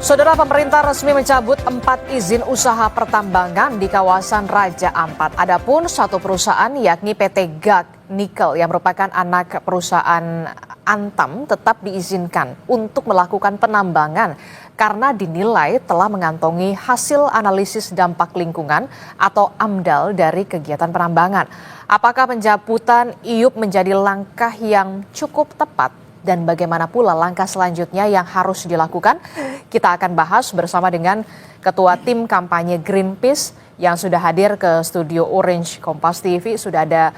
Saudara, pemerintah resmi mencabut 4 izin usaha pertambangan di kawasan Raja Ampat. Adapun satu perusahaan yakni PT GAC Nikel yang merupakan anak perusahaan Antam tetap diizinkan untuk melakukan penambangan karena dinilai telah mengantongi hasil analisis dampak lingkungan atau AMDAL dari kegiatan penambangan. Apakah pencabutan IUP menjadi langkah yang cukup tepat? Dan bagaimana pula langkah selanjutnya yang harus dilakukan? Kita akan bahas bersama dengan Ketua Tim Kampanye Greenpeace yang sudah hadir ke studio Orange Kompas TV. Sudah ada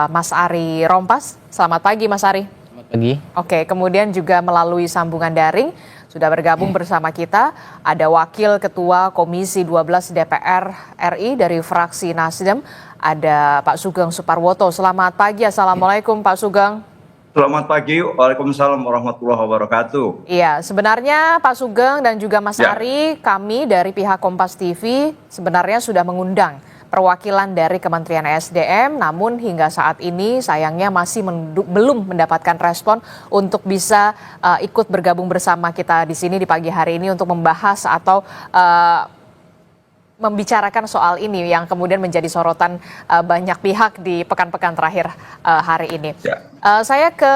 Mas Ari Rompas. Selamat pagi Mas Ari. Selamat pagi. Oke, kemudian juga melalui sambungan daring sudah bergabung bersama kita ada Wakil Ketua Komisi 12 DPR RI dari fraksi Nasdem, ada Pak Sugeng Suparwoto. Selamat pagi, Assalamualaikum Pak Sugeng. Selamat pagi, Waalaikumsalam warahmatullahi wabarakatuh. Iya, sebenarnya Pak Sugeng dan juga Mas Ari, kami dari pihak Kompas TV sebenarnya sudah mengundang perwakilan dari Kementerian SDM, namun hingga saat ini sayangnya masih belum mendapatkan respon untuk bisa ikut bergabung bersama kita di sini di pagi hari ini untuk membahas atau membicarakan soal ini yang kemudian menjadi sorotan banyak pihak di pekan-pekan terakhir hari ini. Saya ke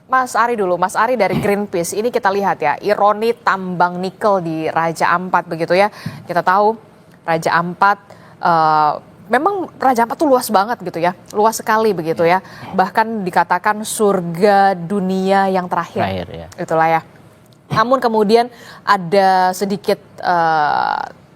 Mas Ari dulu, Mas Ari dari Greenpeace. Ini kita lihat ya, ironi tambang nikel di Raja Ampat begitu ya. Kita tahu Raja Ampat, memang Raja Ampat tuh luas banget gitu ya, luas sekali begitu ya. Bahkan dikatakan surga dunia yang terakhir ya. Itulah ya. Namun kemudian ada sedikit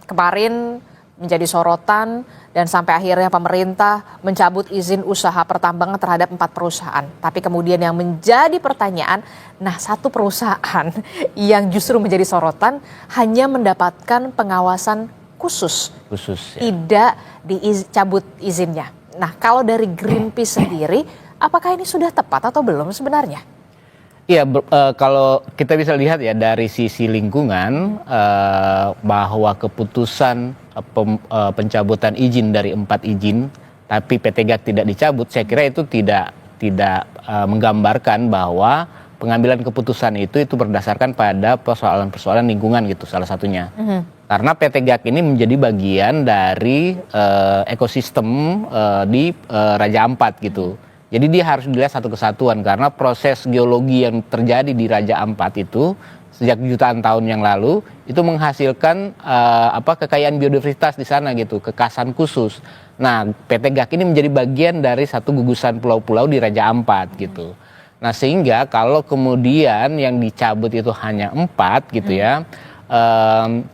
kemarin menjadi sorotan dan sampai akhirnya pemerintah mencabut izin usaha pertambangan terhadap 4 perusahaan. Tapi kemudian yang menjadi pertanyaan, nah satu perusahaan yang justru menjadi sorotan hanya mendapatkan pengawasan khusus ya. Tidak dicabut izinnya. Nah kalau dari Greenpeace sendiri, apakah ini sudah tepat atau belum sebenarnya? Iya, kalau kita bisa lihat ya dari sisi lingkungan bahwa keputusan pencabutan izin dari 4 izin, tapi PT GAC tidak dicabut, saya kira itu tidak menggambarkan bahwa pengambilan keputusan itu berdasarkan pada persoalan-persoalan lingkungan gitu salah satunya. Karena PT GAC ini menjadi bagian dari ekosistem di Raja Ampat gitu. Jadi dia harus dilihat satu kesatuan karena proses geologi yang terjadi di Raja Ampat itu sejak jutaan tahun yang lalu itu menghasilkan kekayaan biodiversitas di sana gitu, kekasan khusus. Nah, PT GAC ini menjadi bagian dari satu gugusan pulau-pulau di Raja Ampat gitu. Nah, sehingga kalau kemudian yang dicabut itu hanya 4 gitu ya,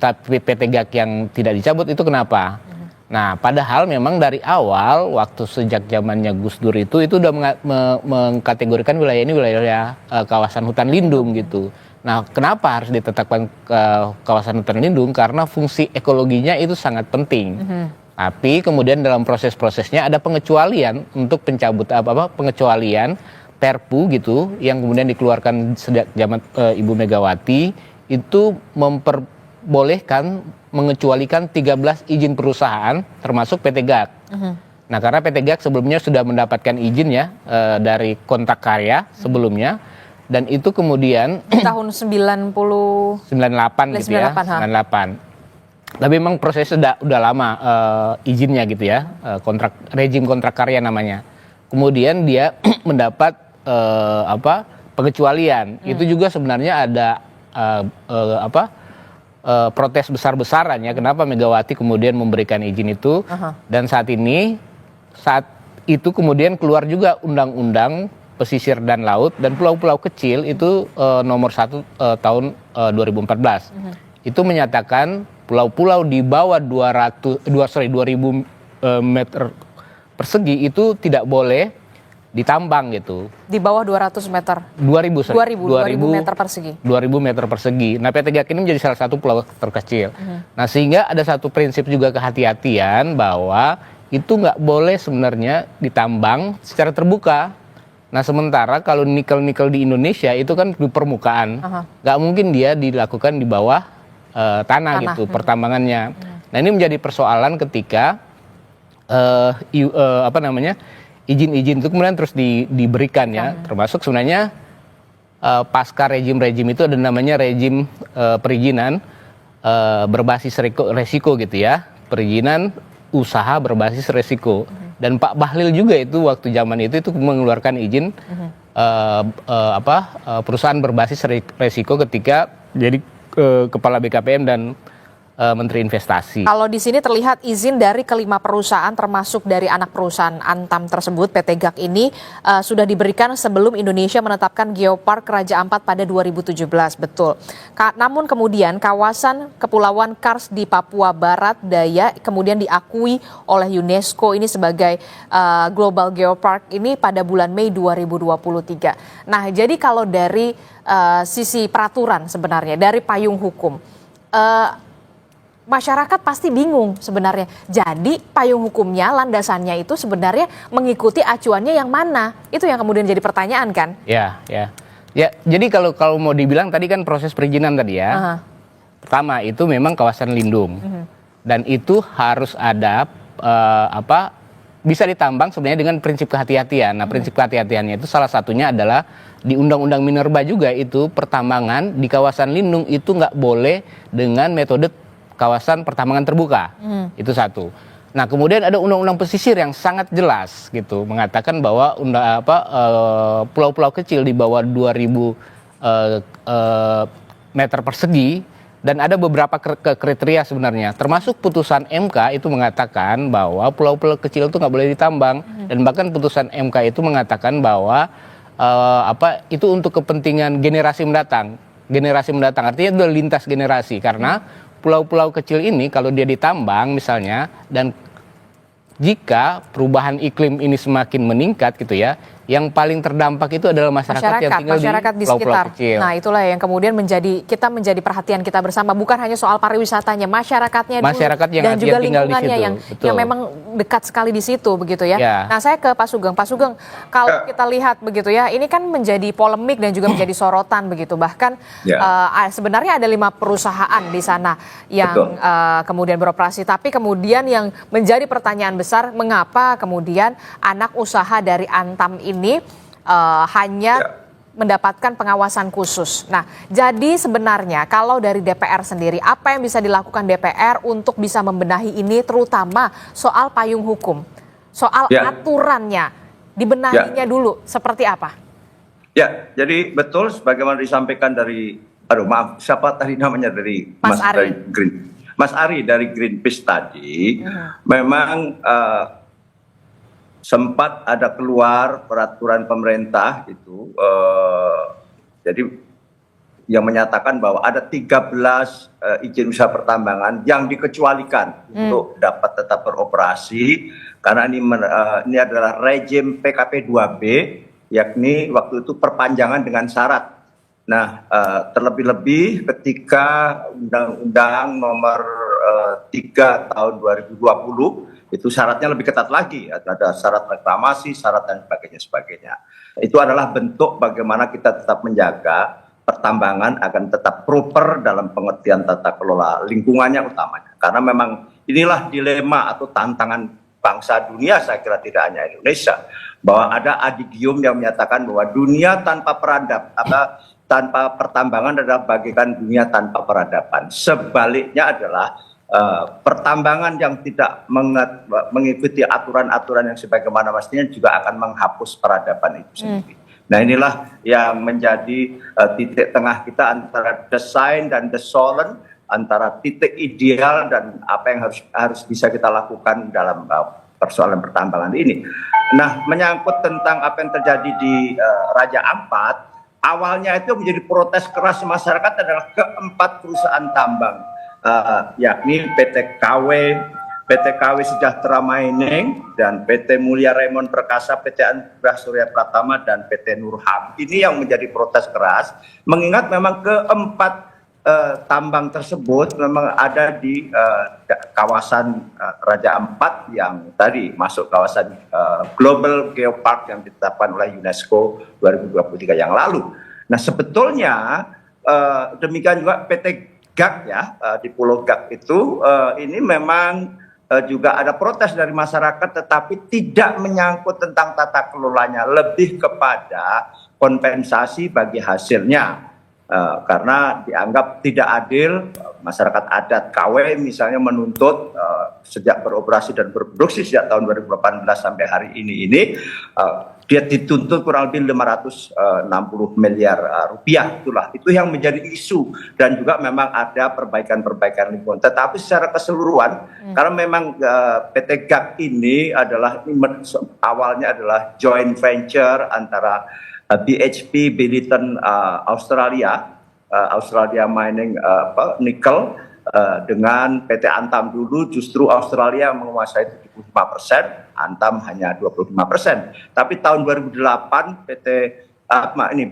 tapi PT GAC yang tidak dicabut itu kenapa? Nah, padahal memang dari awal waktu sejak zamannya Gus Dur itu udah mengkategorikan wilayah ini wilayah kawasan hutan lindung gitu. Nah, kenapa harus ditetapkan kawasan hutan lindung? Karena fungsi ekologinya itu sangat penting. Tapi kemudian dalam proses-prosesnya ada pengecualian untuk pengecualian Perpu gitu yang kemudian dikeluarkan sejak zaman Ibu Megawati itu memperbolehkan mengecualikan 13 izin perusahaan termasuk PT GAC. Nah, karena PT GAC sebelumnya sudah mendapatkan izin ya dari kontrak karya sebelumnya dan itu kemudian tahun 98 gitu ya, 98. Tapi memang prosesnya udah lama izinnya gitu ya, rejim kontrak karya namanya. Kemudian dia mendapat pengecualian. Itu juga sebenarnya ada protes besar-besaran ya kenapa Megawati kemudian memberikan izin itu dan saat itu kemudian keluar juga undang-undang pesisir dan laut dan pulau-pulau kecil itu nomor 1 tahun 2014 itu menyatakan pulau-pulau di bawah 2000 meter persegi itu tidak boleh ditambang gitu. Di bawah 200 meter? 2000 meter persegi. 2000 meter persegi. Nah, PT GAC ini menjadi salah satu pulau terkecil. Nah, sehingga ada satu prinsip juga kehati-hatian bahwa itu nggak boleh sebenarnya ditambang secara terbuka. Nah, sementara kalau nikel-nikel di Indonesia itu kan di permukaan. Nggak mungkin dia dilakukan di bawah tanah gitu, pertambangannya. Nah, ini menjadi persoalan ketika izin-izin itu kemudian terus diberikan ya, termasuk sebenarnya pasca rejim-rejim itu ada namanya rejim perizinan berbasis resiko gitu ya, perizinan usaha berbasis resiko. Dan Pak Bahlil juga itu waktu zaman itu mengeluarkan izin perusahaan berbasis resiko ketika jadi kepala BKPM dan Menteri Investasi. Kalau di sini terlihat izin dari kelima perusahaan termasuk dari anak perusahaan Antam tersebut PT GAC ini sudah diberikan sebelum Indonesia menetapkan Geopark Raja Ampat pada 2017, betul. Namun kemudian kawasan Kepulauan Kars di Papua Barat Daya kemudian diakui oleh UNESCO ini sebagai Global Geopark ini pada bulan Mei 2023. Nah, jadi kalau dari sisi peraturan sebenarnya dari payung hukum, masyarakat pasti bingung sebenarnya. Jadi payung hukumnya, landasannya itu sebenarnya mengikuti acuannya yang mana? Itu yang kemudian jadi pertanyaan kan? Ya. Jadi kalau mau dibilang tadi kan proses perizinan tadi ya. Pertama itu memang kawasan lindung. Dan itu harus ada bisa ditambang sebenarnya dengan prinsip kehati-hatian. Nah, prinsip kehati-hatiannya itu salah satunya adalah di Undang-Undang Minerba juga itu pertambangan di kawasan lindung itu nggak boleh dengan metode kawasan pertambangan terbuka. Itu satu. Nah, kemudian ada undang-undang pesisir yang sangat jelas gitu mengatakan bahwa pulau-pulau kecil di bawah 2000 meter persegi dan ada beberapa kriteria sebenarnya. Termasuk putusan MK itu mengatakan bahwa pulau-pulau kecil itu nggak boleh ditambang dan bahkan putusan MK itu mengatakan bahwa itu untuk kepentingan generasi mendatang. Generasi mendatang artinya itu lintas generasi karena pulau-pulau kecil ini kalau dia ditambang misalnya dan jika perubahan iklim ini semakin meningkat gitu ya, yang paling terdampak itu adalah masyarakat yang tinggal di pulau-pulau kecil. Nah, itulah yang kemudian menjadi perhatian kita bersama, bukan hanya soal pariwisatanya, masyarakatnya dulu, dan juga lingkungannya yang memang dekat sekali di situ begitu ya. Nah, saya ke Pak Sugeng. Pak Sugeng, kalau kita lihat begitu ya, ini kan menjadi polemik dan juga menjadi sorotan begitu. Bahkan sebenarnya ada 5 perusahaan di sana yang kemudian beroperasi, tapi kemudian yang menjadi pertanyaan besar, mengapa kemudian anak usaha dari Antam ini hanya mendapatkan pengawasan khusus. Nah, jadi sebenarnya kalau dari DPR sendiri, apa yang bisa dilakukan DPR untuk bisa membenahi ini, terutama soal payung hukum, soal aturannya, dibenahinya dulu, seperti apa? Ya, jadi betul sebagaimana disampaikan dari, siapa tadi namanya dari Mas Ari. Mas Ari dari Greenpeace tadi, memang sempat ada keluar peraturan pemerintah itu, jadi yang menyatakan bahwa ada 13 izin usaha pertambangan yang dikecualikan untuk dapat tetap beroperasi karena ini adalah rejim PKP 2B, yakni waktu itu perpanjangan dengan syarat. Nah, terlebih-lebih ketika Undang-Undang Nomor 3 Tahun 2020 itu syaratnya lebih ketat lagi, ada syarat reklamasi, syarat dan sebagainya. Itu adalah bentuk bagaimana kita tetap menjaga pertambangan akan tetap proper dalam pengertian tata kelola lingkungannya utamanya. Karena memang inilah dilema atau tantangan bangsa dunia, saya kira tidak hanya Indonesia, bahwa ada adigium yang menyatakan bahwa dunia tanpa tanpa pertambangan adalah bagaikan dunia tanpa peradaban. Sebaliknya adalah pertambangan yang tidak mengikuti aturan-aturan yang sebagaimana mestinya juga akan menghapus peradaban itu sendiri. Nah, inilah yang menjadi titik tengah kita antara desain dan desolen, antara titik ideal dan apa yang harus bisa kita lakukan dalam persoalan pertambangan ini. Nah, menyangkut tentang apa yang terjadi di Raja Ampat, awalnya itu menjadi protes keras masyarakat adalah keempat perusahaan tambang, yakni PT KW Sejahtera Mining dan PT Mulia Raymond Perkasa, PT Anugrah Surya Pratama dan PT Nurham. Ini yang menjadi protes keras, mengingat memang keempat tambang tersebut memang ada di kawasan Raja Ampat yang tadi masuk kawasan Global Geopark yang ditetapkan oleh UNESCO 2023 yang lalu. Nah, sebetulnya demikian juga PT GAC ya, di Pulau GAC itu ini memang juga ada protes dari masyarakat, tetapi tidak menyangkut tentang tata kelolanya, lebih kepada kompensasi bagi hasilnya. Karena dianggap tidak adil, masyarakat adat KW misalnya menuntut sejak beroperasi dan berproduksi sejak tahun 2018 sampai hari ini dia dituntut kurang lebih 560 miliar rupiah. Itu yang menjadi isu, dan juga memang ada perbaikan-perbaikan lingkungan. Tetapi secara keseluruhan, karena memang PT GAC ini adalah awalnya adalah joint venture antara BHP Billiton Australia Mining Nickel dengan PT Antam. Dulu justru Australia menguasai 75%, Antam hanya 25%. Tapi tahun 2008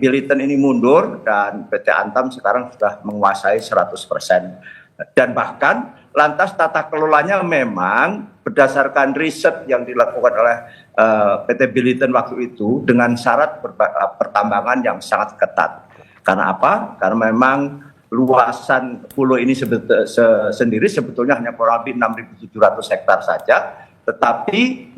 Billiton ini mundur dan PT Antam sekarang sudah menguasai 100%. Dan bahkan lantas tata kelolanya memang berdasarkan riset yang dilakukan oleh PT Billiton waktu itu dengan syarat pertambangan yang sangat ketat. Karena apa? Karena memang luasan pulau ini sendiri sebetulnya hanya kurang lebih 6.700 hektar saja, tetapi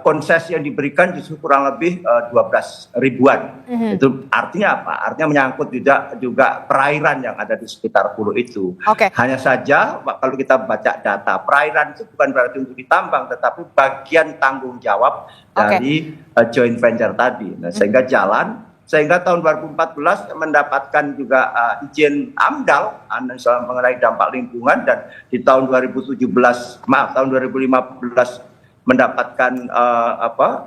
konsesi yang diberikan justru kurang lebih 12 ribuan. Itu artinya apa? Artinya menyangkut juga perairan yang ada di sekitar pulau itu. Hanya saja kalau kita baca data, perairan itu bukan berarti untuk ditambang, tetapi bagian tanggung jawab dari joint venture tadi. Nah, sehingga tahun 2014 mendapatkan juga izin AMDAL mengenai dampak lingkungan, dan di tahun 2015 mendapatkan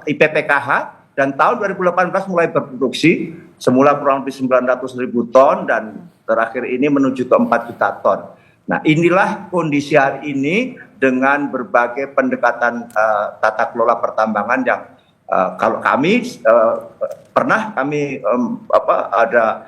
IPPKH, dan tahun 2018 mulai berproduksi, semula kurang lebih 900.000 ton dan terakhir ini menuju ke 4 juta ton. Nah, inilah kondisi hari ini dengan berbagai pendekatan tata kelola pertambangan yang kalau kami pernah ada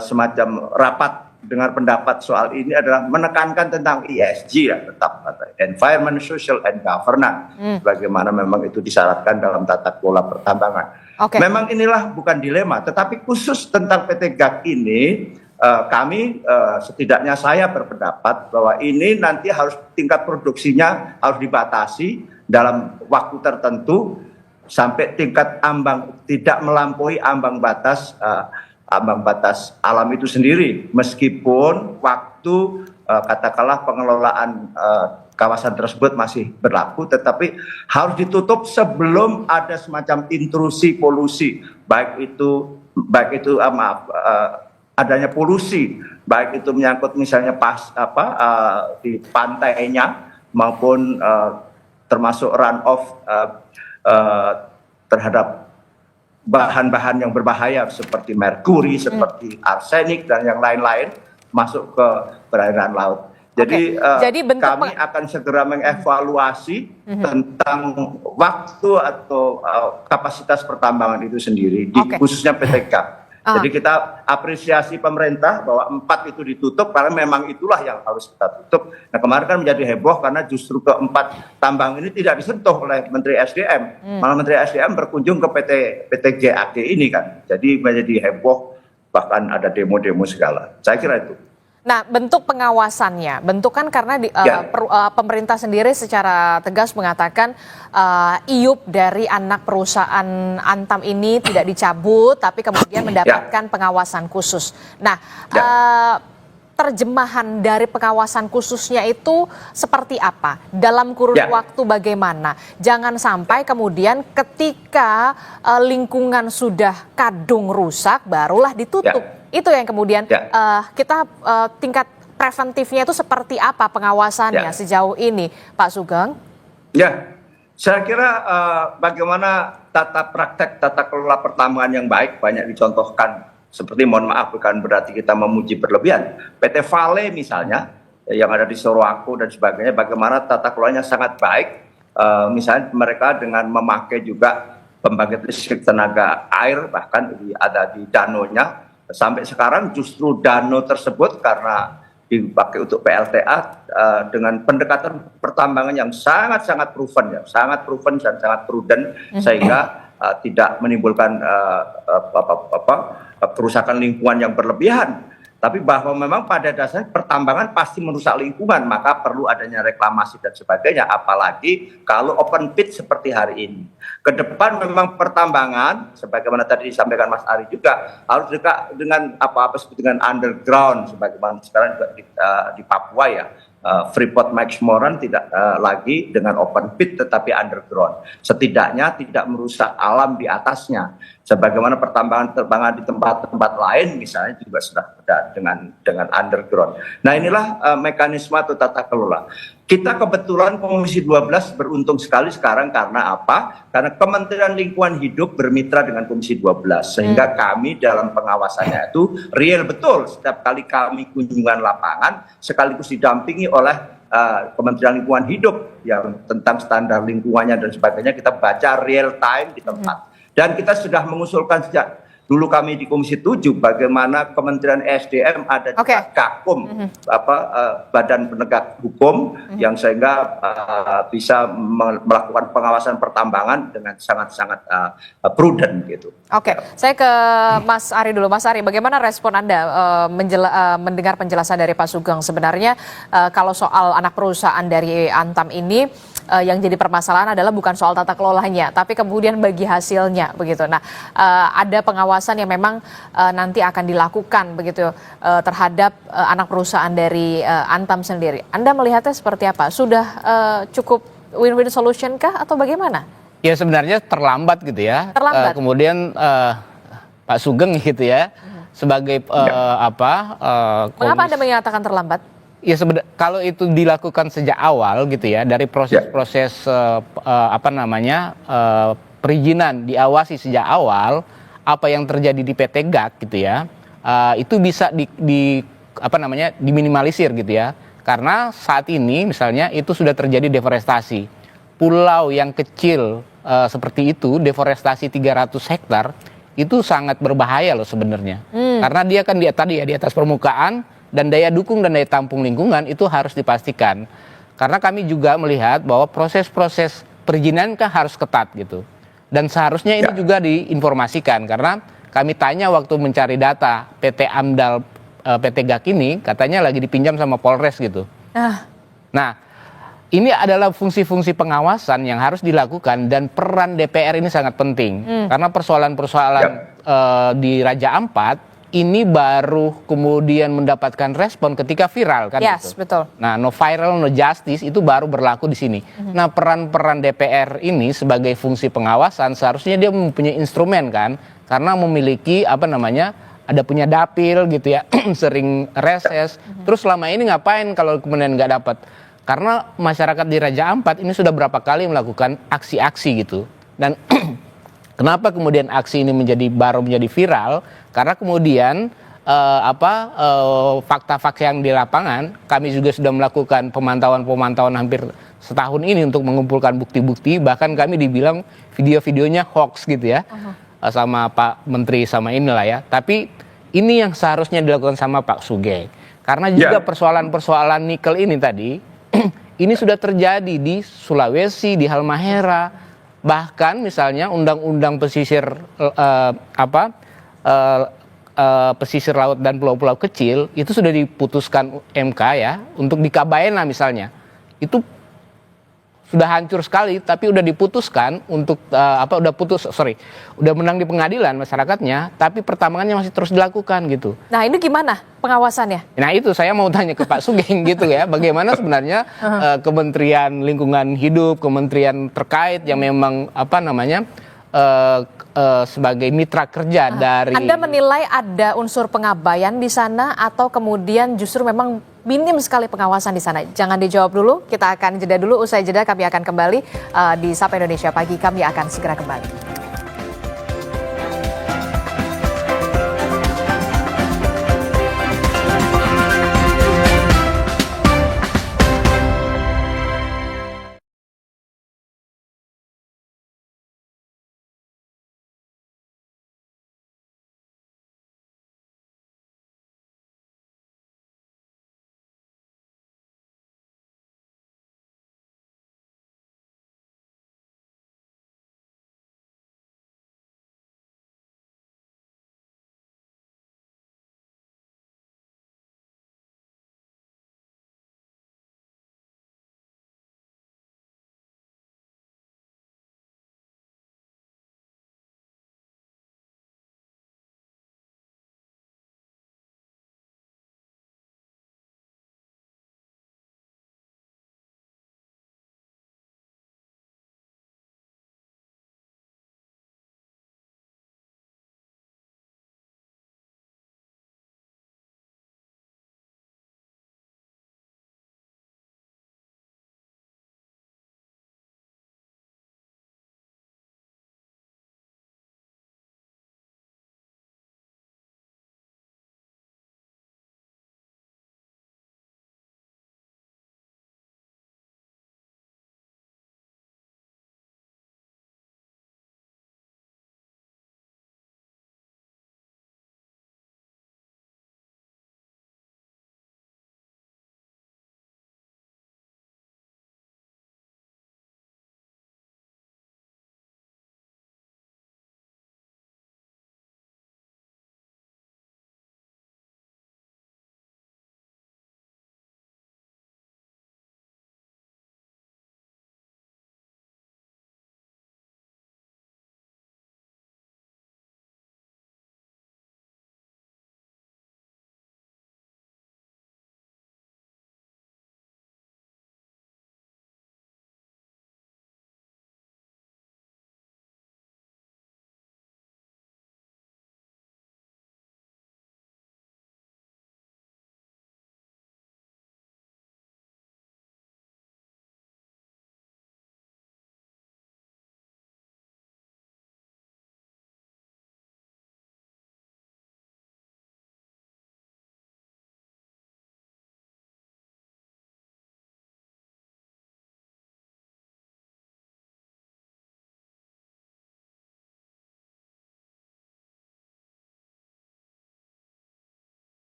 semacam rapat dengar pendapat soal ini adalah menekankan tentang ESG, ya, tetap environment, social, and governance, bagaimana memang itu disyaratkan dalam tata kelola pertambangan. Memang inilah bukan dilema, tetapi khusus tentang PT GAC ini kami setidaknya saya berpendapat bahwa ini nanti harus tingkat produksinya harus dibatasi dalam waktu tertentu sampai tingkat tidak melampaui ambang batas alam itu sendiri, meskipun waktu katakanlah pengelolaan kawasan tersebut masih berlaku, tetapi harus ditutup sebelum ada semacam intrusi polusi, baik itu adanya polusi, baik itu menyangkut misalnya di pantainya maupun termasuk runoff terhadap bahan-bahan yang berbahaya seperti merkuri, seperti arsenik dan yang lain-lain masuk ke perairan laut. Jadi kami akan segera mengevaluasi tentang waktu atau kapasitas pertambangan itu sendiri, khususnya PT GAC. Jadi kita apresiasi pemerintah bahwa 4 itu ditutup karena memang itulah yang harus kita tutup. Nah, kemarin kan menjadi heboh karena justru ke-4 tambang ini tidak disentuh oleh Menteri SDM. Malah Menteri SDM berkunjung ke PT GAC ini kan. Jadi menjadi heboh, bahkan ada demo-demo segala. Saya kira itu. Nah, bentuk pengawasannya, bentuk kan karena pemerintah sendiri secara tegas mengatakan iup dari anak perusahaan Antam ini tidak dicabut, tapi kemudian mendapatkan pengawasan khusus. Nah, terjemahan dari pengawasan khususnya itu seperti apa? Dalam kurun waktu bagaimana? Jangan sampai kemudian ketika lingkungan sudah kadung rusak, barulah ditutup. Itu yang kemudian kita tingkat preventifnya itu seperti apa pengawasannya sejauh ini, Pak Sugeng? Ya, saya kira bagaimana praktek tata kelola pertambangan yang baik banyak dicontohkan. Seperti, mohon maaf, bukan berarti kita memuji berlebihan. PT Vale misalnya yang ada di Sorowako dan sebagainya, bagaimana tata kelolanya sangat baik. Misalnya mereka dengan memakai juga pembangkit listrik tenaga air, bahkan ada di danonya. Sampai sekarang justru dano tersebut karena dipakai untuk PLTA dengan pendekatan pertambangan yang sangat proven, sangat proven dan sangat prudent, sehingga tidak menimbulkan kerusakan lingkungan yang berlebihan. Tapi bahwa memang pada dasarnya pertambangan pasti merusak lingkungan, maka perlu adanya reklamasi dan sebagainya. Apalagi kalau open pit seperti hari ini. Ke depan memang pertambangan, sebagaimana tadi disampaikan Mas Ari juga, harus dekat dengan apa-apa seperti dengan underground, sebagaimana sekarang juga di Papua ya. Freeport McMoran tidak lagi dengan open pit tetapi underground. Setidaknya tidak merusak alam di atasnya. Sebagaimana pertambangan di tempat-tempat lain misalnya juga sudah ada dengan underground. Nah inilah mekanisme atau tata kelola. Kita kebetulan Komisi 12 beruntung sekali sekarang karena apa? Karena Kementerian Lingkungan Hidup bermitra dengan Komisi 12 sehingga kami dalam pengawasannya itu real betul. Setiap kali kami kunjungan lapangan sekaligus didampingi oleh Kementerian Lingkungan Hidup yang tentang standar lingkungannya dan sebagainya, kita baca real time di tempat. Dan kita sudah mengusulkan sejak dulu kami di Komisi 7 bagaimana Kementerian SDM ada di Gakum, Badan Penegak Hukum yang sehingga bisa melakukan pengawasan pertambangan dengan sangat-sangat prudent gitu. Oke, saya ke Mas Ari dulu. Mas Ari, bagaimana respon Anda mendengar penjelasan dari Pak Sugeng? Sebenarnya kalau soal anak perusahaan dari Antam ini yang jadi permasalahan adalah bukan soal tata kelolanya, tapi kemudian bagi hasilnya begitu. Nah, ada pengawasan yang memang nanti akan dilakukan begitu terhadap anak perusahaan dari Antam sendiri. Anda melihatnya seperti apa? Sudah cukup win-win solution kah atau bagaimana? Ya sebenarnya terlambat gitu ya. Terlambat. Kemudian Pak Sugeng gitu ya sebagai Mengapa Anda menyatakan terlambat? Ya sebenarnya kalau itu dilakukan sejak awal gitu ya dari proses-proses perizinan diawasi sejak awal, apa yang terjadi di PT GAK gitu ya itu bisa diminimalisir gitu ya, karena saat ini misalnya itu sudah terjadi deforestasi pulau yang kecil seperti itu, deforestasi 300 hektar itu sangat berbahaya loh sebenarnya, karena dia kan di atas permukaan dan daya dukung dan daya tampung lingkungan itu harus dipastikan. Karena kami juga melihat bahwa proses-proses perizinan kan harus ketat gitu. Dan seharusnya ini juga diinformasikan, karena kami tanya waktu mencari data PT AMDAL, PT GAK ini katanya lagi dipinjam sama Polres gitu. Nah, ini adalah fungsi-fungsi pengawasan yang harus dilakukan dan peran DPR ini sangat penting. Karena persoalan-persoalan di Raja Ampat ini baru kemudian mendapatkan respon ketika viral kan Yes, gitu. Betul. Nah, no viral no justice itu baru berlaku di sini. Nah, peran-peran DPR ini sebagai fungsi pengawasan seharusnya dia mempunyai instrumen kan, karena memiliki ada punya dapil gitu ya, sering reses. Terus selama ini ngapain kalau kemudian nggak dapat? Karena masyarakat di Raja Ampat ini sudah berapa kali melakukan aksi-aksi gitu. Dan kenapa kemudian aksi ini baru menjadi viral? Karena kemudian fakta-fakta yang di lapangan, kami juga sudah melakukan pemantauan hampir setahun ini untuk mengumpulkan bukti-bukti. Bahkan kami dibilang video-videonya hoax gitu ya, sama Pak Menteri sama inilah ya. Tapi ini yang seharusnya dilakukan sama Pak Sugeng. Karena juga persoalan-persoalan nikel ini tadi, ini sudah terjadi di Sulawesi, di Halmahera, bahkan misalnya undang-undang pesisir pesisir laut dan pulau-pulau kecil itu sudah diputuskan MK ya untuk di Kabaena misalnya, itu sudah hancur sekali, tapi udah diputuskan untuk udah menang di pengadilan masyarakatnya, tapi pertambangannya masih terus dilakukan gitu. Nah, ini gimana pengawasannya? Nah, itu saya mau tanya ke Pak Sugeng gitu ya, bagaimana sebenarnya Kementerian Lingkungan Hidup, kementerian terkait yang memang sebagai mitra kerja dari... Anda menilai ada unsur pengabaian di sana atau kemudian justru memang minim sekali pengawasan di sana? Jangan dijawab dulu, kita akan jeda dulu. Usai jeda kami akan kembali di Sapa Indonesia Pagi. Kami akan segera kembali.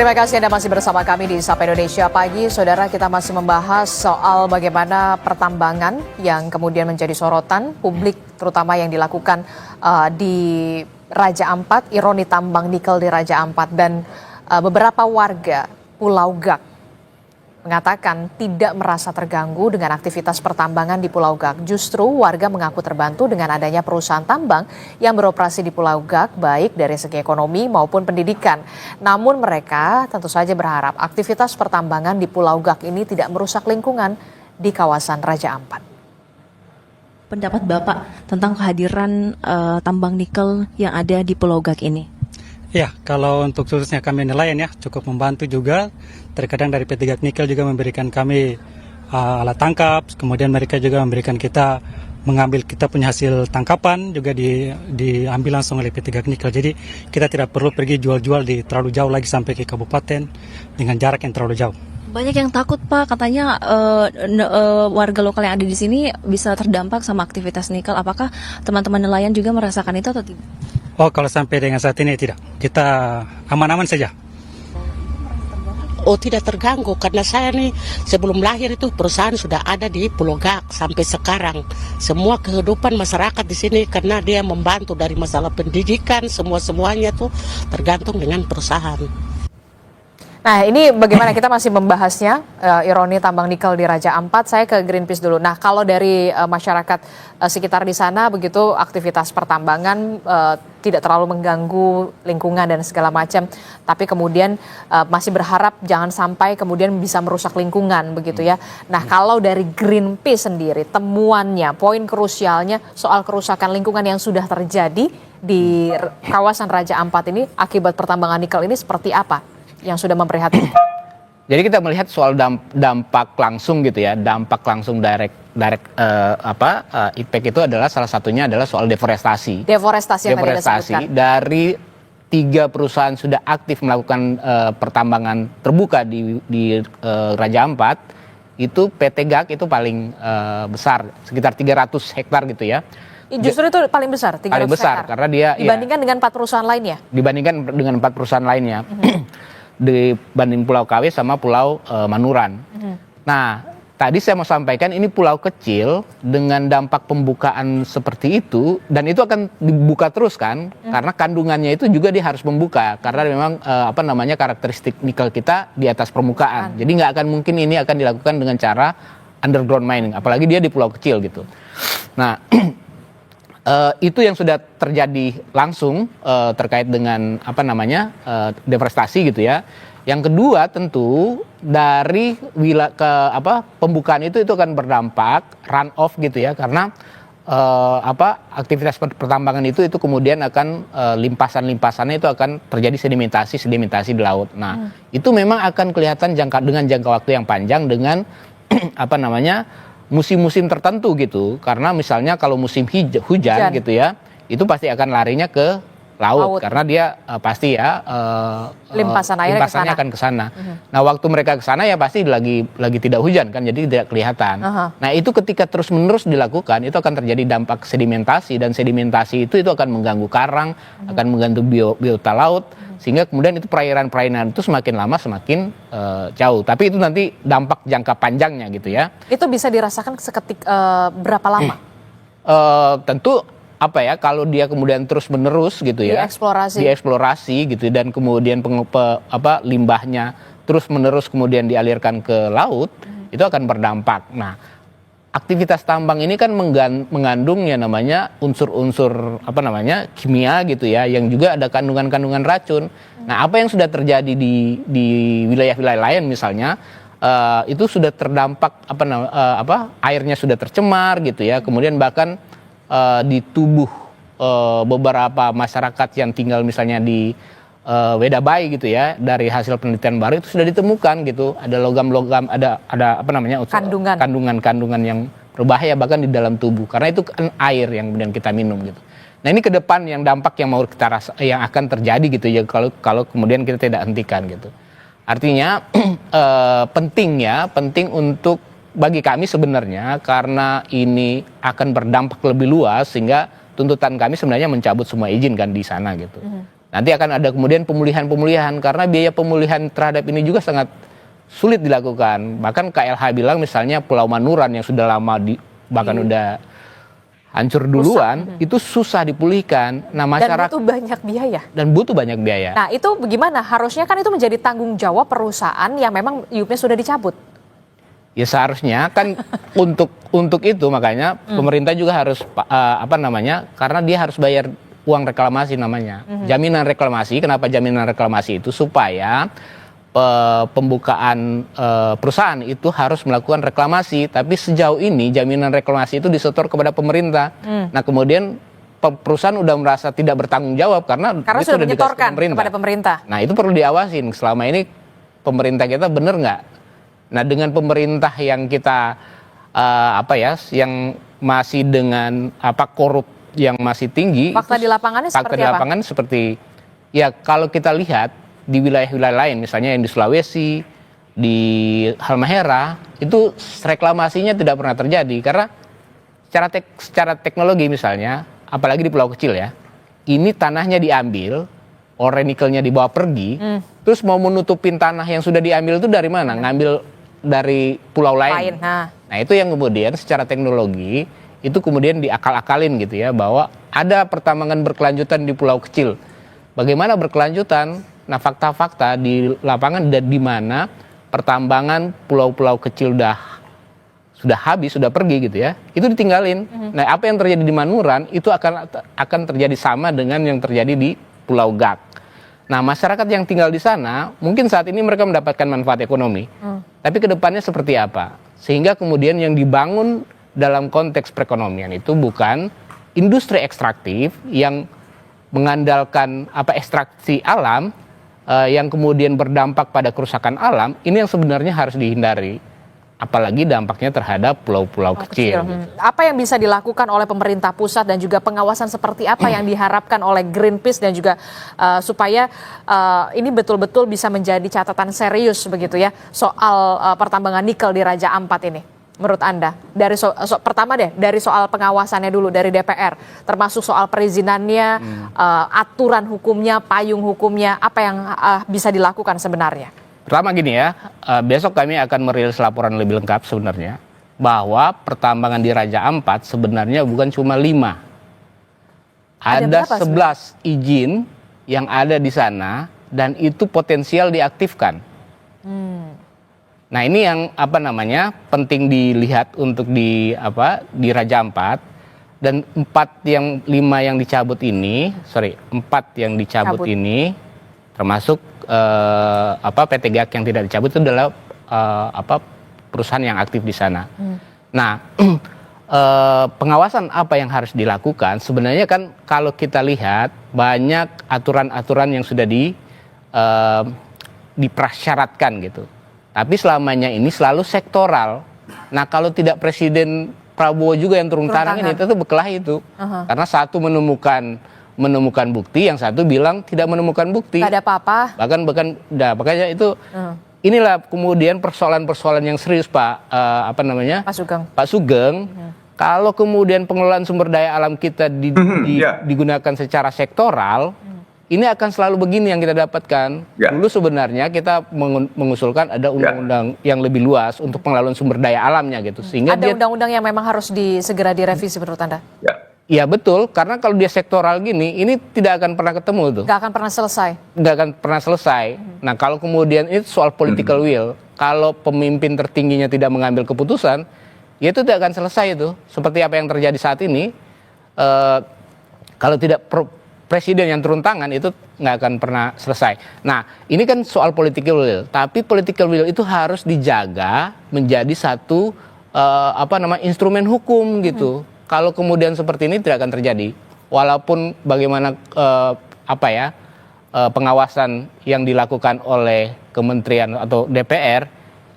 Terima kasih Anda masih bersama kami di Sapa Indonesia Pagi. Saudara, kita masih membahas soal bagaimana pertambangan yang kemudian menjadi sorotan publik, terutama yang dilakukan di Raja Ampat, ironi tambang nikel di Raja Ampat. Dan beberapa warga Pulau Gak mengatakan tidak merasa terganggu dengan aktivitas pertambangan di Pulau Gak. Justru warga mengaku terbantu dengan adanya perusahaan tambang yang beroperasi di Pulau Gak, baik dari segi ekonomi maupun pendidikan. Namun mereka tentu saja berharap aktivitas pertambangan di Pulau Gak ini tidak merusak lingkungan di kawasan Raja Ampat. Pendapat Bapak tentang kehadiran tambang nikel yang ada di Pulau Gak ini? Ya, kalau untuk khususnya kami nelayan ya cukup membantu juga. Terkadang dari PT Gak Nikel juga memberikan kami alat tangkap, kemudian mereka juga memberikan kita mengambil kita punya hasil tangkapan juga diambil langsung oleh PT Gak Nikel. Jadi kita tidak perlu pergi jual-jual di terlalu jauh lagi sampai ke kabupaten dengan jarak yang terlalu jauh. Banyak yang takut Pak, katanya warga lokal yang ada di sini bisa terdampak sama aktivitas nikel. Apakah teman-teman nelayan juga merasakan itu atau tidak? Oh, kalau sampai dengan saat ini tidak. Kita aman-aman saja. Oh, tidak terganggu karena saya nih sebelum lahir itu perusahaan sudah ada di Pulau Gak sampai sekarang. Semua kehidupan masyarakat di sini karena dia membantu dari masalah pendidikan, semuanya tuh tergantung dengan perusahaan. Nah, ini bagaimana kita masih membahasnya, ironi tambang nikel di Raja Ampat. Saya ke Greenpeace dulu. Nah, kalau dari masyarakat sekitar di sana, begitu aktivitas pertambangan tidak terlalu mengganggu lingkungan dan segala macam. Tapi kemudian masih berharap jangan sampai kemudian bisa merusak lingkungan, begitu ya. Nah, kalau dari Greenpeace sendiri, temuannya, poin krusialnya soal kerusakan lingkungan yang sudah terjadi di kawasan Raja Ampat ini akibat pertambangan nikel ini seperti apa? Yang sudah memprihatinkan. Jadi kita melihat soal dampak langsung gitu ya, dampak langsung direct impact itu adalah salah satunya adalah soal deforestasi. Deforestasi yang tadi Anda sebutkan. Dari 3 perusahaan sudah aktif melakukan pertambangan terbuka di Raja Ampat, itu PT Gak itu paling besar, sekitar 300 hektar gitu ya. Justru itu paling besar, 300 paling besar, hektar. karena dia dibandingkan dengan 4 perusahaan lainnya. Dibandingkan dengan 4 perusahaan lainnya. Dibanding Pulau KW sama Pulau Manuran. Nah, tadi saya mau sampaikan ini pulau kecil dengan dampak pembukaan seperti itu, dan itu akan dibuka terus kan, karena kandungannya itu juga dia harus membuka, karena memang karakteristik nikel kita di atas permukaan. Jadi nggak akan mungkin ini akan dilakukan dengan cara underground mining, apalagi dia di pulau kecil gitu. Nah, itu yang sudah terjadi langsung terkait dengan deforestasi gitu ya. Yang kedua tentu dari pembukaan itu akan berdampak run off gitu ya, karena aktivitas pertambangan itu kemudian akan limpasannya itu akan terjadi sedimentasi di laut. Nah, itu memang akan kelihatan dengan jangka waktu yang panjang dengan musim-musim tertentu gitu, karena misalnya kalau musim hujan gitu ya, itu pasti akan larinya ke laut. Karena dia pasti ya limpasannya akan ke sana. Nah, waktu mereka ke sana ya pasti lagi tidak hujan kan, jadi tidak kelihatan. Nah, itu ketika terus-menerus dilakukan itu akan terjadi dampak sedimentasi, dan sedimentasi itu akan mengganggu karang, akan mengganggu biota laut, sehingga kemudian itu perairan itu semakin lama semakin jauh. Tapi itu nanti dampak jangka panjangnya gitu ya. Itu bisa dirasakan seketik berapa lama? Tentu kalau dia kemudian terus-menerus gitu ya, dieksplorasi gitu, dan kemudian limbahnya terus-menerus kemudian dialirkan ke laut, itu akan berdampak. Nah, aktivitas tambang ini kan mengandung ya namanya unsur-unsur kimia gitu ya, yang juga ada kandungan-kandungan racun. Nah, apa yang sudah terjadi di wilayah-wilayah lain misalnya, itu sudah terdampak airnya sudah tercemar gitu ya, kemudian bahkan di tubuh beberapa masyarakat yang tinggal misalnya di Wedabai gitu ya, dari hasil penelitian baru itu sudah ditemukan gitu, ada logam-logam, ada kandungan yang berbahaya bahkan di dalam tubuh, karena itu kan air yang kemudian kita minum gitu. Nah, ini ke depan yang dampak yang mau kita yang akan terjadi gitu ya, kalau kemudian kita tidak hentikan gitu. Artinya penting untuk bagi kami sebenarnya, karena ini akan berdampak lebih luas, sehingga tuntutan kami sebenarnya mencabut semua izin kan di sana gitu. Nanti akan ada kemudian pemulihan karena biaya pemulihan terhadap ini juga sangat sulit dilakukan. Bahkan KLH bilang misalnya Pulau Manuran yang sudah lama bahkan udah hancur duluan, itu susah dipulihkan. Nah, masyarakat dan butuh banyak biaya. Nah, itu bagaimana? Harusnya kan itu menjadi tanggung jawab perusahaan yang memang IUP-nya sudah dicabut. Ya seharusnya kan untuk itu makanya pemerintah juga harus karena dia harus bayar uang reklamasi namanya. Jaminan reklamasi. Kenapa jaminan reklamasi itu? Supaya pembukaan perusahaan itu harus melakukan reklamasi, tapi sejauh ini jaminan reklamasi itu disetor kepada pemerintah. Nah, kemudian perusahaan udah merasa tidak bertanggung jawab karena itu sudah menyetorkan kepada pemerintah. Nah, itu perlu diawasin. Selama ini pemerintah kita benar nggak? Nah, dengan pemerintah yang kita yang masih dengan korup yang masih tinggi, fakta di lapangannya seperti apa? Lapangan seperti ya kalau kita lihat di wilayah-wilayah lain, misalnya yang di Sulawesi, di Halmahera, itu reklamasinya tidak pernah terjadi karena secara teknologi misalnya, apalagi di pulau kecil ya, ini tanahnya diambil, ore nikelnya dibawa pergi, terus mau menutupin tanah yang sudah diambil itu dari mana? Ngambil dari pulau lain. Nah, itu yang kemudian secara teknologi itu kemudian diakal-akalin gitu ya, bahwa ada pertambangan berkelanjutan di pulau kecil. Bagaimana berkelanjutan? Nah, fakta-fakta di lapangan di mana pertambangan pulau-pulau kecil sudah habis, sudah pergi gitu ya, itu ditinggalin. Nah, apa yang terjadi di Manuran itu akan terjadi sama dengan yang terjadi di Pulau Gak. Nah, masyarakat yang tinggal di sana mungkin saat ini mereka mendapatkan manfaat ekonomi, tapi kedepannya seperti apa? Sehingga kemudian yang dibangun dalam konteks perekonomian itu bukan industri ekstraktif yang mengandalkan ekstraksi alam yang kemudian berdampak pada kerusakan alam. Ini yang sebenarnya harus dihindari, apalagi dampaknya terhadap pulau-pulau kecil. Apa yang bisa dilakukan oleh pemerintah pusat dan juga pengawasan seperti apa yang diharapkan oleh Greenpeace dan juga supaya ini betul-betul bisa menjadi catatan serius begitu ya soal pertambangan nikel di Raja Ampat ini? Menurut Anda, dari pertama deh, dari soal pengawasannya dulu dari DPR, termasuk soal perizinannya, aturan hukumnya, payung hukumnya, apa yang bisa dilakukan sebenarnya? Pertama gini ya, besok kami akan merilis laporan lebih lengkap sebenarnya, bahwa pertambangan di Raja Ampat sebenarnya bukan cuma 5. Ada 11 izin yang ada di sana dan itu potensial diaktifkan. Nah, ini yang penting dilihat untuk di Raja Ampat, dan 4 yang dicabut ini termasuk PT GAK yang tidak dicabut itu adalah perusahaan yang aktif di sana. Nah, pengawasan apa yang harus dilakukan sebenarnya kan kalau kita lihat banyak aturan-aturan yang sudah diprasyaratkan gitu. Tapi selamanya ini selalu sektoral. Nah, kalau tidak Presiden Prabowo juga yang turun tangan ini, itu berkelahi itu. Karena satu menemukan bukti, yang satu bilang tidak menemukan bukti. Tidak ada apa-apa. Makanya itu inilah kemudian persoalan-persoalan yang serius Pak Sugeng. Kalau kemudian pengelolaan sumber daya alam kita digunakan secara sektoral, ini akan selalu begini yang kita dapatkan. Dulu sebenarnya kita mengusulkan ada undang-undang yang lebih luas untuk pengelolaan sumber daya alamnya gitu. Sehingga ada undang-undang yang memang harus segera direvisi menurut Anda? Ya betul, karena kalau dia sektoral gini, ini tidak akan pernah ketemu tuh. Nggak akan pernah selesai? Nggak akan pernah selesai. Nah, kalau kemudian itu soal political will, kalau pemimpin tertingginya tidak mengambil keputusan, ya itu tidak akan selesai itu. Seperti apa yang terjadi saat ini, kalau tidak Presiden yang turun tangan itu nggak akan pernah selesai. Nah, ini kan soal political will, tapi political will itu harus dijaga menjadi satu instrumen hukum gitu. Kalau kemudian seperti ini tidak akan terjadi. Walaupun bagaimana pengawasan yang dilakukan oleh kementerian atau DPR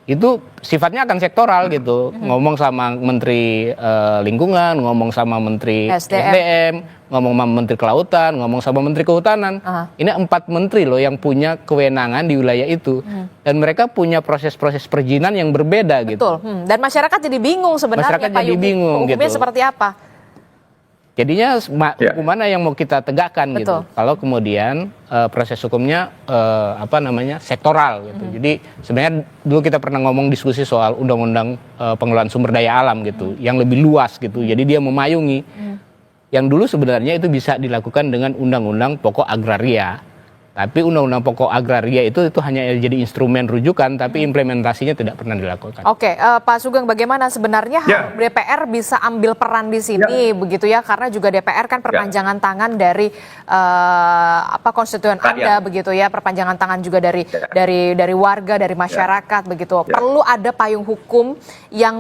itu sifatnya akan sektoral gitu. Ngomong sama Menteri Lingkungan, ngomong sama Menteri SDM, ngomong sama Menteri Kelautan, ngomong sama Menteri Kehutanan. Ini 4 menteri loh yang punya kewenangan di wilayah itu. Dan mereka punya proses-proses perizinan yang berbeda gitu. Betul. Dan masyarakat jadi bingung sebenarnya. Masyarakat jadi bingung hukumnya gitu. Seperti apa? Jadinya Ya. hukum mana yang mau kita tegakkan gitu. Betul. Kalau kemudian proses hukumnya sektoral gitu. Jadi sebenarnya dulu kita pernah ngomong diskusi soal undang-undang pengelolaan sumber daya alam gitu, yang lebih luas gitu. Jadi dia memayungi. Yang dulu sebenarnya itu bisa dilakukan dengan undang-undang pokok agraria. Tapi undang-undang pokok agraria itu hanya jadi instrumen rujukan, tapi implementasinya tidak pernah dilakukan. Oke, Pak Sugeng, bagaimana sebenarnya Ya. DPR bisa ambil peran di sini, begitu ya? Karena juga DPR kan perpanjangan tangan dari konstituen Anda, begitu ya? Perpanjangan tangan juga dari warga, dari masyarakat, begitu. Perlu ada payung hukum yang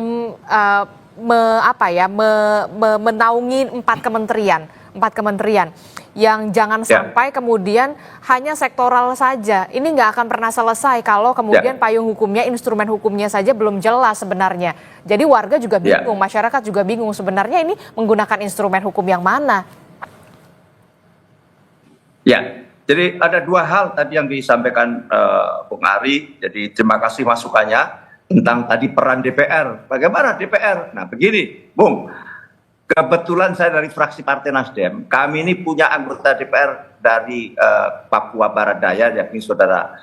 menaungi empat kementerian yang jangan sampai kemudian hanya sektoral saja. Ini nggak akan pernah selesai kalau kemudian payung hukumnya, instrumen hukumnya saja belum jelas sebenarnya. Jadi warga juga bingung, masyarakat juga bingung sebenarnya ini menggunakan instrumen hukum yang mana. Ya, jadi ada dua hal tadi yang disampaikan Bung Ari. Jadi terima kasih masukannya tentang tadi peran DPR. Bagaimana DPR? Nah begini, Bung. Kebetulan saya dari fraksi Partai Nasdem, kami ini punya anggota DPR dari Papua Barat Daya, yakni saudara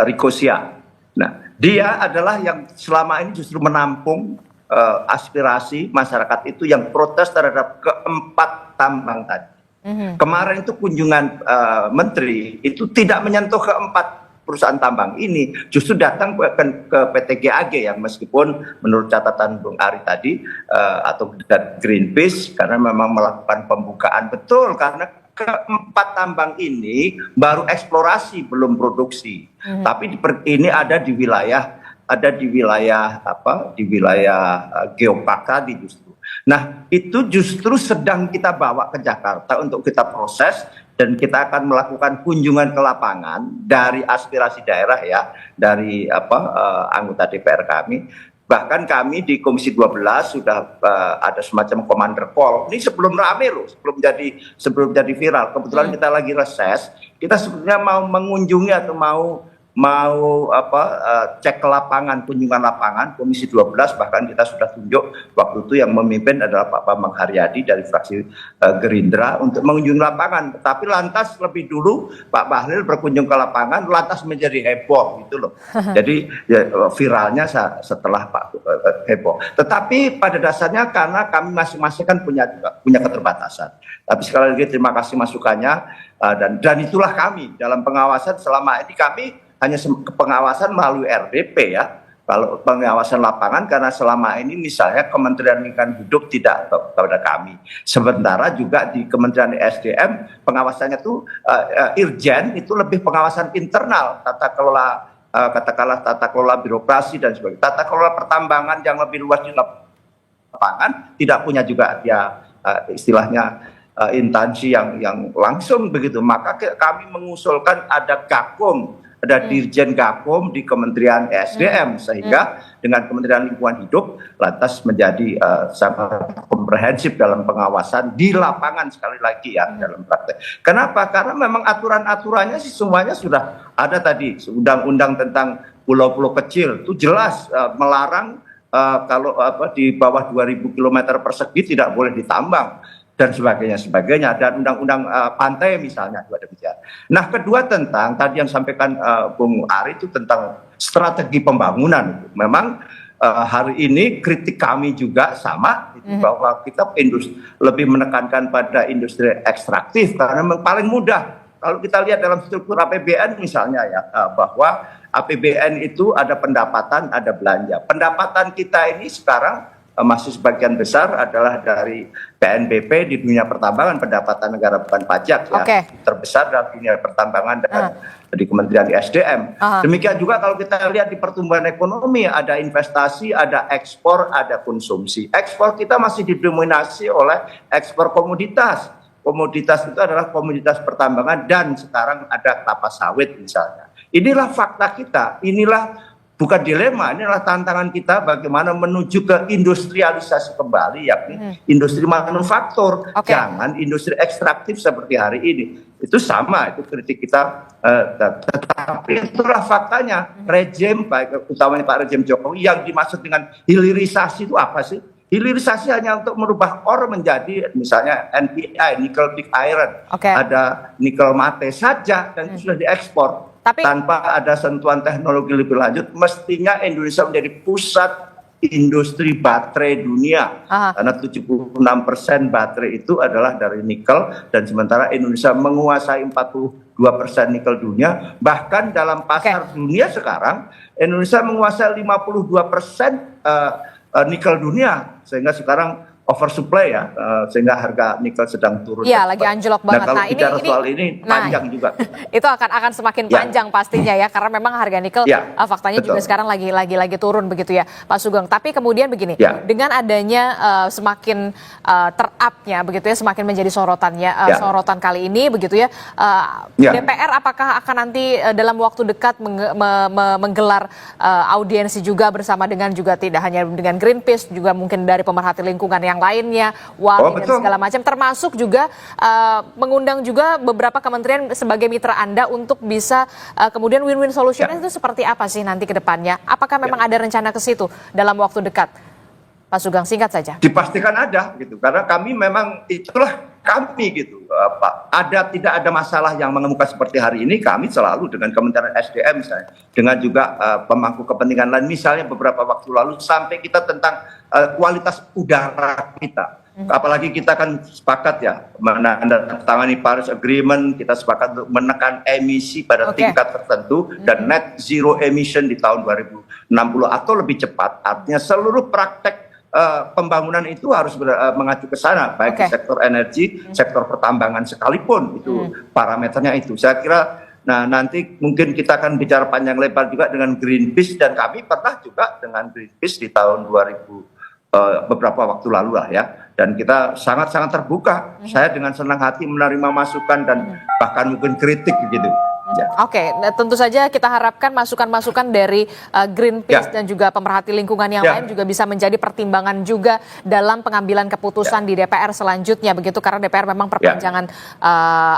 Riko Sia. Nah, dia adalah yang selama ini justru menampung aspirasi masyarakat itu yang protes terhadap keempat tambang tadi. Kemarin itu kunjungan menteri itu tidak menyentuh keempat perusahaan tambang ini, justru datang ke PT GAG yang meskipun menurut catatan Bung Ari tadi atau Greenpeace karena memang melakukan pembukaan betul karena keempat tambang ini baru eksplorasi belum produksi, tapi ini ada di wilayah Geopark tadi justru. Nah itu justru sedang kita bawa ke Jakarta untuk kita proses. Dan kita akan melakukan kunjungan ke lapangan dari aspirasi daerah ya, dari anggota DPR kami. Bahkan kami di Komisi 12 sudah ada semacam commander call. Ini sebelum rame loh, sebelum jadi viral. Kebetulan kita lagi reses, kita sebenarnya mau mengunjungi atau mau cek ke lapangan, kunjungan lapangan Komisi 12, bahkan kita sudah tunjuk waktu itu yang memimpin adalah Pak Bambang Haryadi dari fraksi Gerindra untuk mengunjungi lapangan. Tapi lantas lebih dulu Pak Bahlil berkunjung ke lapangan, lantas menjadi heboh gitu loh. Jadi ya, viralnya setelah Pak heboh. Tetapi pada dasarnya karena kami masing-masing kan punya keterbatasan. Tapi sekali lagi terima kasih masukannya dan itulah kami dalam pengawasan selama ini kami hanya pengawasan melalui RDP ya. Kalau pengawasan lapangan karena selama ini misalnya Kementerian Lingkungan Hidup tidak kepada kami. Sementara juga di Kementerian SDM pengawasannya tuh Irjen itu lebih pengawasan internal, tata kelola birokrasi dan sebagainya. Tata kelola pertambangan yang lebih luas di lapangan tidak punya juga dia istilahnya instansi yang langsung begitu. Maka kami mengusulkan ada Gakum, ada Dirjen Gakum di Kementerian SDM sehingga dengan Kementerian Lingkungan Hidup lantas menjadi sangat komprehensif dalam pengawasan di lapangan sekali lagi ya dalam praktek. Kenapa? Karena memang aturan-aturannya sih semuanya sudah ada tadi. Undang-undang tentang pulau-pulau kecil itu jelas melarang kalau di bawah 2000 km persegi tidak boleh ditambang dan sebagainya dan undang-undang pantai misalnya juga demikian. Nah kedua tentang tadi yang sampaikan Bung Ari itu tentang strategi pembangunan. Memang hari ini kritik kami juga sama bahwa kita lebih menekankan pada industri ekstraktif karena memang paling mudah. Kalau kita lihat dalam struktur APBN misalnya ya bahwa APBN itu ada pendapatan, ada belanja. Pendapatan kita ini sekarang masih sebagian besar adalah dari PNBP di dunia pertambangan, pendapatan negara bukan pajak ya. Terbesar dalam dunia pertambangan dan di Kementerian SDM. Demikian juga kalau kita lihat di pertumbuhan ekonomi ada investasi, ada ekspor, ada konsumsi. Ekspor kita masih didominasi oleh ekspor komoditas. Komoditas itu adalah komoditas pertambangan dan sekarang ada kelapa sawit misalnya. Inilah fakta kita, inilah bukan dilema, ini adalah tantangan kita bagaimana menuju ke industrialisasi kembali, yakni industri manufaktur, jangan industri ekstraktif seperti hari ini. Itu sama, itu kritik kita. Tetapi itulah faktanya, rejim, baik utamanya Pak Rejim Jokowi, yang dimaksud dengan hilirisasi itu apa sih? Hilirisasi hanya untuk merubah ore menjadi misalnya NPI, nickel pig iron, Oke. ada nikel mate saja, dan itu sudah diekspor. Tapi- Tanpa ada sentuhan teknologi lebih lanjut, mestinya Indonesia menjadi pusat industri baterai dunia. Aha. Karena 76% baterai itu adalah dari nikel, dan sementara Indonesia menguasai 42% nikel dunia. Bahkan dalam pasar dunia sekarang, Indonesia menguasai 52% nikel dunia, sehingga sekarang oversupply ya, sehingga harga nikel sedang turun. Iya, lagi anjlok banget. Nah, kalau Nah, bicara soal ini panjang juga. Itu akan semakin Ya. panjang pastinya ya, karena memang harga nikel Ya, faktanya juga betul. sekarang lagi turun begitu ya, Pak Sugeng. Tapi kemudian begini, Ya. dengan adanya semakin terupnya begitu ya, semakin menjadi sorotannya Ya. sorotan kali ini begitu ya, Ya. DPR apakah akan nanti dalam waktu dekat menggelar audiensi juga bersama dengan juga tidak hanya dengan Greenpeace, juga mungkin dari pemerhati lingkungan yang lainnya, WALI dan betul. segala macam, termasuk juga mengundang juga beberapa kementerian sebagai mitra Anda untuk bisa kemudian win-win solution itu seperti apa sih nanti ke depannya? Apakah memang ada rencana ke situ dalam waktu dekat? Pak Sugeng, singkat saja. Dipastikan ada gitu, karena kami memang itulah kami gitu, Pak. Tidak ada masalah yang mengemuka seperti hari ini, kami selalu dengan Kementerian SDM misalnya, dengan juga pemangku kepentingan lain, misalnya beberapa waktu lalu sampai kita tentang kualitas udara kita. Apalagi kita kan sepakat ya menandatangani Paris Agreement, kita sepakat untuk menekan emisi pada tingkat tertentu dan net zero emission di tahun 2060 atau lebih cepat. Artinya seluruh praktek pembangunan itu harus mengacu ke sana, baik di sektor energi, sektor pertambangan sekalipun, itu parameternya itu. Saya kira, nah nanti mungkin kita akan bicara panjang lebar juga dengan Greenpeace, dan kami pernah juga dengan Greenpeace di tahun 2000 beberapa waktu lalu lah ya, dan kita sangat-sangat terbuka. Saya dengan senang hati menerima masukan dan bahkan mungkin kritik gitu. Ya. Oke, tentu saja kita harapkan masukan-masukan dari Greenpeace dan juga pemerhati lingkungan yang lain juga bisa menjadi pertimbangan juga dalam pengambilan keputusan di DPR selanjutnya begitu, karena DPR memang perpanjangan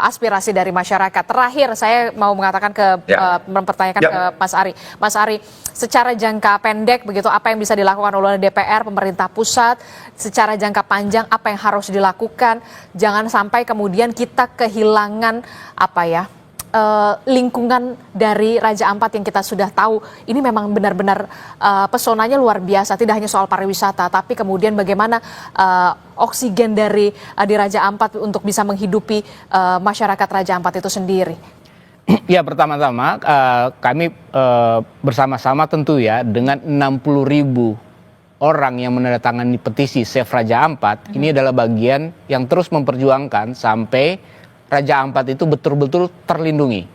aspirasi dari masyarakat. Terakhir saya mau mengatakan mempertanyakan ke Mas Ari. Mas Ari, secara jangka pendek begitu apa yang bisa dilakukan oleh DPR, pemerintah pusat, secara jangka panjang apa yang harus dilakukan? Jangan sampai kemudian kita kehilangan lingkungan dari Raja Ampat yang kita sudah tahu ini memang benar-benar pesonanya luar biasa, tidak hanya soal pariwisata tapi kemudian bagaimana oksigen di Raja Ampat untuk bisa menghidupi masyarakat Raja Ampat itu sendiri. Ya, pertama-tama kami bersama-sama tentu ya dengan 60.000 orang yang menandatangani petisi Save Raja Ampat, ini adalah bagian yang terus memperjuangkan sampai Raja Ampat itu betul-betul terlindungi.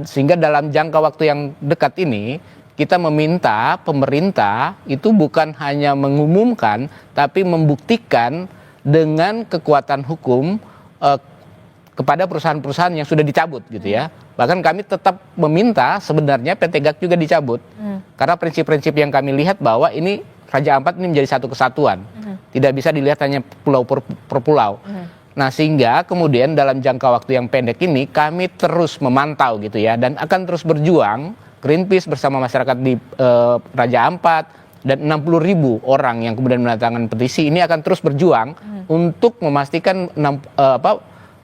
Sehingga dalam jangka waktu yang dekat ini kita meminta pemerintah itu bukan hanya mengumumkan tapi membuktikan dengan kekuatan hukum kepada perusahaan-perusahaan yang sudah dicabut gitu ya. Bahkan kami tetap meminta sebenarnya PT GAC juga dicabut. Karena prinsip-prinsip yang kami lihat bahwa ini Raja Ampat ini menjadi satu kesatuan. Tidak bisa dilihat hanya pulau per pulau. Nah, sehingga kemudian dalam jangka waktu yang pendek ini kami terus memantau gitu ya, dan akan terus berjuang. Greenpeace bersama masyarakat di Raja Ampat dan 60.000 orang yang kemudian menandatangani petisi ini akan terus berjuang untuk memastikan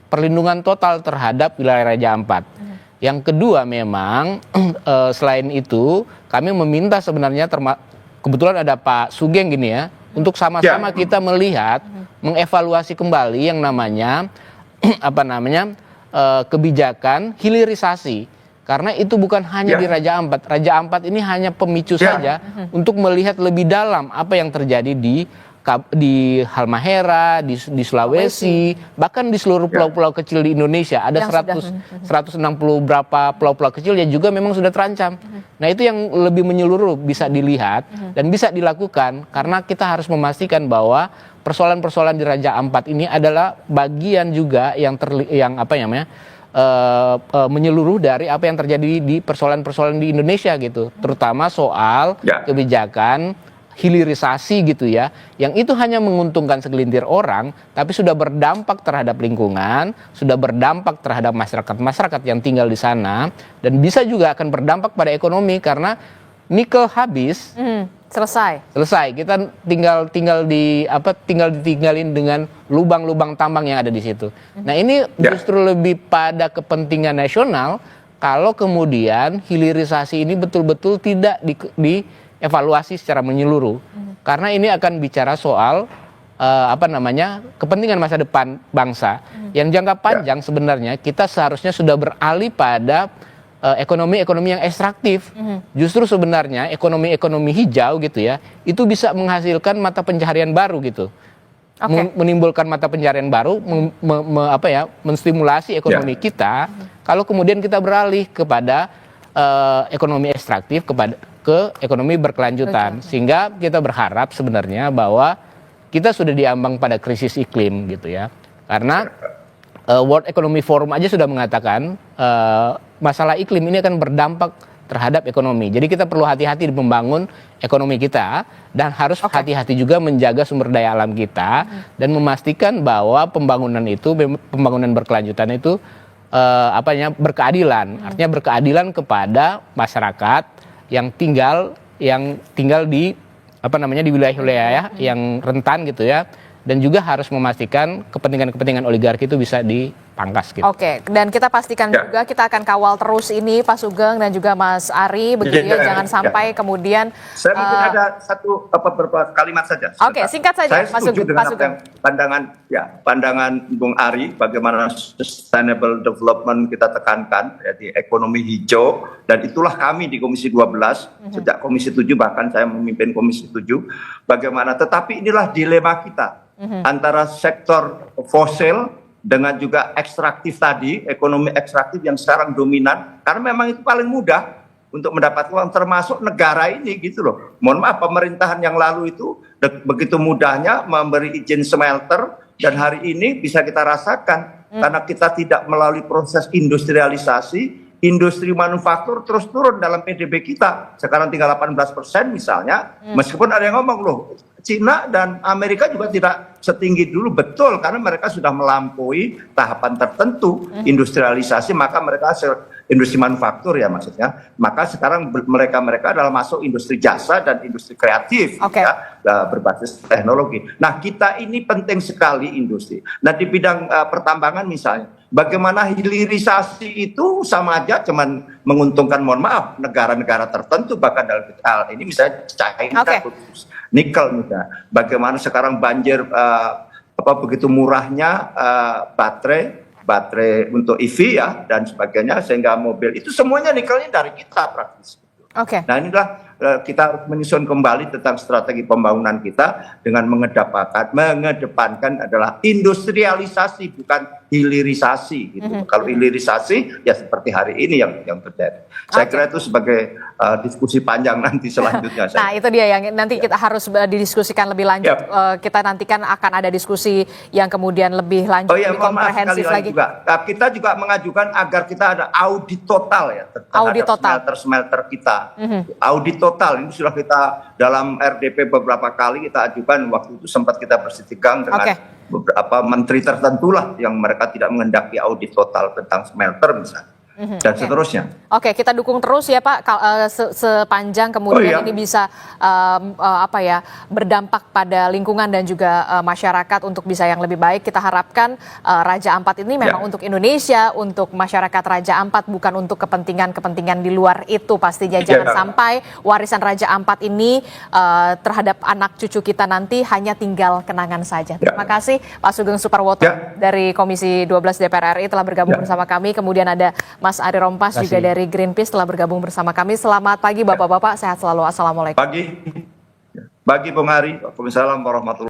perlindungan total terhadap wilayah Raja Ampat. Yang kedua memang selain itu kami meminta sebenarnya kebetulan ada Pak Sugeng gini ya, untuk sama-sama kita melihat, mengevaluasi kembali yang namanya kebijakan hilirisasi, karena itu bukan hanya di Raja Ampat. Raja Ampat ini hanya pemicu saja untuk melihat lebih dalam apa yang terjadi di Halmahera, di Sulawesi, bahkan di seluruh pulau-pulau kecil di Indonesia. Ada 160 berapa pulau-pulau kecil yang juga memang sudah terancam. Nah, itu yang lebih menyeluruh bisa dilihat dan bisa dilakukan, karena kita harus memastikan bahwa persoalan-persoalan di Raja Ampat ini adalah bagian juga yang menyeluruh dari apa yang terjadi di persoalan-persoalan di Indonesia gitu, terutama soal kebijakan hilirisasi gitu ya, yang itu hanya menguntungkan segelintir orang tapi sudah berdampak terhadap lingkungan, sudah berdampak terhadap masyarakat yang tinggal di sana, dan bisa juga akan berdampak pada ekonomi karena nikel habis Selesai. Kita tinggal ditinggalin dengan lubang-lubang tambang yang ada di situ. Nah, ini justru lebih pada kepentingan nasional kalau kemudian hilirisasi ini betul-betul tidak dievaluasi secara menyeluruh. Karena ini akan bicara soal kepentingan masa depan bangsa. Yang jangka panjang sebenarnya kita seharusnya sudah beralih pada ekonomi-ekonomi yang ekstraktif. Justru sebenarnya ekonomi-ekonomi hijau gitu ya, itu bisa menghasilkan mata pencaharian baru gitu. Menimbulkan mata pencaharian baru, menstimulasi ekonomi kita. Kalau kemudian kita beralih kepada ekonomi ekstraktif ke ekonomi berkelanjutan, sehingga kita berharap sebenarnya bahwa kita sudah diambang pada krisis iklim gitu ya. Karena World Economic Forum aja sudah mengatakan masalah iklim ini akan berdampak terhadap ekonomi. Jadi kita perlu hati-hati di membangun ekonomi kita dan harus hati-hati juga menjaga sumber daya alam kita dan memastikan bahwa pembangunan berkelanjutan itu berkeadilan. Artinya berkeadilan kepada masyarakat yang tinggal di di wilayah-wilayah yang rentan gitu ya. Dan juga harus memastikan kepentingan-kepentingan oligarki itu bisa dipangkas gitu. Oke, dan kita pastikan juga kita akan kawal terus ini Pak Sugeng dan juga Mas Ari begitu ya, jangan sampai kemudian saya mungkin ada beberapa kalimat saja. Oke, singkat saja Saya setuju dengan pandangan Bung Ari bagaimana sustainable development kita tekankan ya, di ekonomi hijau, dan itulah kami di Komisi 12 sejak Komisi 7, bahkan saya memimpin Komisi 7 bagaimana, tetapi inilah dilema kita antara sektor fosil dengan juga ekstraktif tadi, ekonomi ekstraktif yang sekarang dominan, karena memang itu paling mudah untuk mendapatkan uang, termasuk negara ini gitu loh. Mohon maaf, pemerintahan yang lalu itu begitu mudahnya memberi izin smelter, dan hari ini bisa kita rasakan karena kita tidak melalui proses industrialisasi, industri manufaktur terus turun dalam PDB kita. Sekarang tinggal 18% misalnya, meskipun ada yang ngomong loh, Cina dan Amerika juga tidak setinggi dulu, betul, karena mereka sudah melampaui tahapan tertentu industrialisasi, maka mereka industri manufaktur ya maksudnya, maka sekarang mereka adalah masuk industri jasa dan industri kreatif ya, berbasis teknologi. Nah, kita ini penting sekali industri. Nah, di bidang pertambangan misalnya, bagaimana hilirisasi itu sama aja cuman menguntungkan, mohon maaf, negara-negara tertentu, bahkan dalam hal ini misalnya China, nikel misalnya. Bagaimana sekarang banjir begitu murahnya baterai untuk EV ya dan sebagainya, sehingga mobil itu semuanya nikelnya dari kita praktis. Nah, inilah kita harus menyusun kembali tentang strategi pembangunan kita dengan mengedepankan adalah industrialisasi, bukan hilirisasi gitu. Kalau hilirisasi ya seperti hari ini yang terjadi. Saya kira itu sebagai diskusi panjang nanti selanjutnya. Nah, itu dia yang nanti kita harus didiskusikan lebih lanjut. Kita nantikan akan ada diskusi yang kemudian lebih lanjut, lebih komprehensif lagi. Kita juga mengajukan agar kita ada audit total ya terhadap smelter kita. Audit total ini sudah kita dalam RDP beberapa kali kita ajukan, waktu itu sempat kita bersitegang dengan beberapa menteri tertentu lah yang mereka tidak menghendaki audit total tentang smelter misalnya. Dan seterusnya. Kita dukung terus ya Pak, sepanjang kemudian ini bisa berdampak pada lingkungan dan juga masyarakat untuk bisa yang lebih baik. Kita harapkan Raja Ampat ini memang untuk Indonesia, untuk masyarakat Raja Ampat, bukan untuk kepentingan-kepentingan di luar itu pastinya. Jangan sampai warisan Raja Ampat ini terhadap anak cucu kita nanti hanya tinggal kenangan saja. Terima kasih Pak Sugeng Suparwoto dari Komisi 12 DPR RI telah bergabung bersama kami. Kemudian ada Mas Ari Rompas juga dari Greenpeace telah bergabung bersama kami. Selamat pagi Bapak-Bapak, sehat selalu. Assalamualaikum. Pagi Bung Ari, Waalaikumsalam warahmatullahi wabarakatuh.